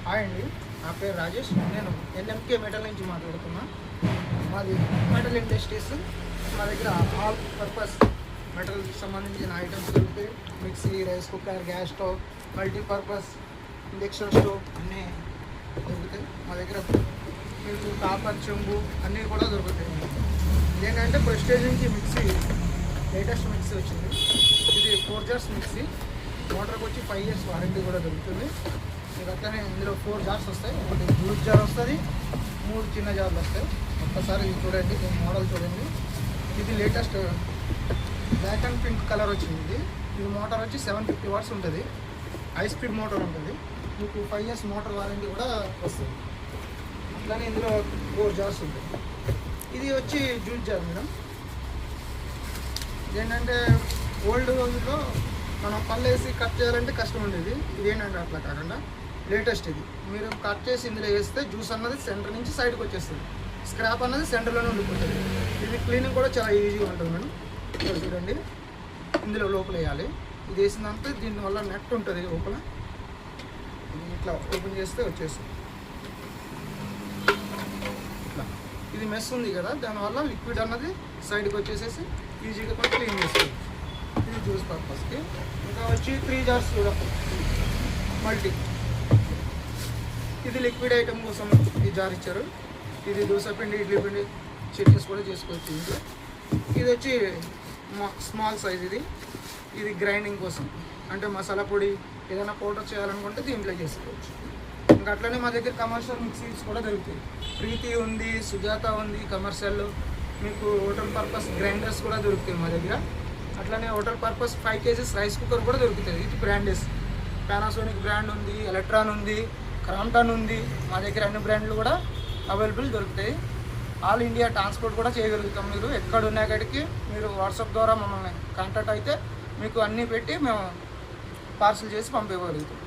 Hi అండి, నా పేరు రాజేష్. నేను ఎన్ఎంకే మెటల్ నుంచి మాట్లాడుతున్నా. మాది మెటల్ ఇండస్ట్రీస్. మా దగ్గర ఆల్ పర్పస్ మెటల్కి సంబంధించిన ఐటమ్స్ దొరుకుతాయి. Mixie, rice cooker, gas stove, multipurpose induction stove అన్నీ దొరుకుతాయి మా దగ్గర. మీకు కాపర్, చెంబు అన్నీ కూడా దొరుకుతాయి. ఏంటంటే ప్రెస్టేజ్ నుంచి మిక్సీ లేటెస్ట్ మిక్సీ వచ్చింది. ఇది 4 జార్స్ మిక్సీ. మోటార్కి వచ్చి 5 years వారంటీ కూడా దొరుకుతుంది. మీకు అట్లనే ఇందులో 4 జార్స్ వస్తాయి. ఒకటి జ్యూస్ జార్ వస్తుంది, 3 చిన్న జార్లు వస్తాయి. ఒక్కసారి ఇది చూడండి, దీని మోడల్ చూడండి. ఇది latest black and pink colour వచ్చింది. ఇది మోటార్ వచ్చి 750 watts ఉంటుంది. హై స్పీడ్ మోటార్ ఉంటుంది. మీకు 5 years మోటార్ వారంటీ కూడా వస్తుంది. అట్లానే ఇందులో 4 జార్స్ ఉంటాయి. ఇది వచ్చి జ్యూస్ జార్ మేడం. ఇదేంటంటే ఓల్డ్ రోజుల్లో మనం పళ్ళు వేసి కట్ చేయాలంటే కష్టం ఉండేది. ఇదేంటంటే అట్లా కాకుండా లేటెస్ట్ ఇది. మీరు కట్ చేసి ఇందులో వేస్తే జ్యూస్ అన్నది సెంటర్ నుంచి సైడ్కి వచ్చేస్తుంది. స్క్రాప్ అన్నది సెంటర్లోనే ఉండిపోతుంది. ఇది క్లీనింగ్ కూడా చాలా ఈజీగా ఉంటుంది మేడం. ఇక్కడ చూడండి, ఇందులో లోపల వేయాలి. ఇది వేసిందంతా దీనివల్ల నెట్ ఉంటుంది లోపల. ఇది ఇట్లా ఓపెన్ చేస్తే వచ్చేస్తుంది. ఇట్లా ఇది మెస్ ఉంది కదా, దానివల్ల లిక్విడ్ అన్నది సైడ్కి వచ్చేసేసి ఈజీగా కూడా క్లీన్ చేస్తుంది. ఇది జ్యూస్ పర్పస్కి. ఇంకా వచ్చి 3 జార్స్ కూడా మల్టీ. ఇది లిక్విడ్ ఐటమ్ కోసం ఈ జార్ ఇచ్చారు. ఇది దోశ పిండి, ఇడ్లీ పిండి, చట్నీస్ కూడా చేసుకోవచ్చు ఇంట్లో. ఇది వచ్చి స్మాల్ సైజ్. ఇది గ్రైండింగ్ కోసం, అంటే మసాలా పొడి ఏదైనా పౌడర్ చేయాలనుకుంటే దీంట్లో చేసుకోవచ్చు. ఇంకా అట్లనే మా దగ్గర కమర్షియల్ మిక్సీస్ కూడా దొరుకుతాయి. ప్రీతి ఉంది, సుజాత ఉంది కమర్షియల్. మీకు హోటల్ పర్పస్ గ్రైండర్స్ కూడా దొరుకుతాయి మా దగ్గర. అట్లనే hotel purpose 5 kg rice cooker కూడా దొరుకుతుంది. ఇది బ్రాండెస్. పానాసోనిక్ బ్రాండ్ ఉంది, ఎలక్ట్రాన్ ఉంది, క్రాంప్టన్ ఉంది. మా దగ్గర అన్ని బ్రాండ్లు కూడా అవైలబుల్ దొరుకుతాయి. ఆల్ ఇండియా ట్రాన్స్పోర్ట్ కూడా చేయగలుగుతాం. మీరు ఎక్కడ ఉన్న కాడికి మీరు వాట్సాప్ ద్వారా మమ్మల్ని కాంటాక్ట్ అయితే మీకు అన్నీ పెట్టి మేము పార్సిల్ చేసి పంపించగలుగుతాం.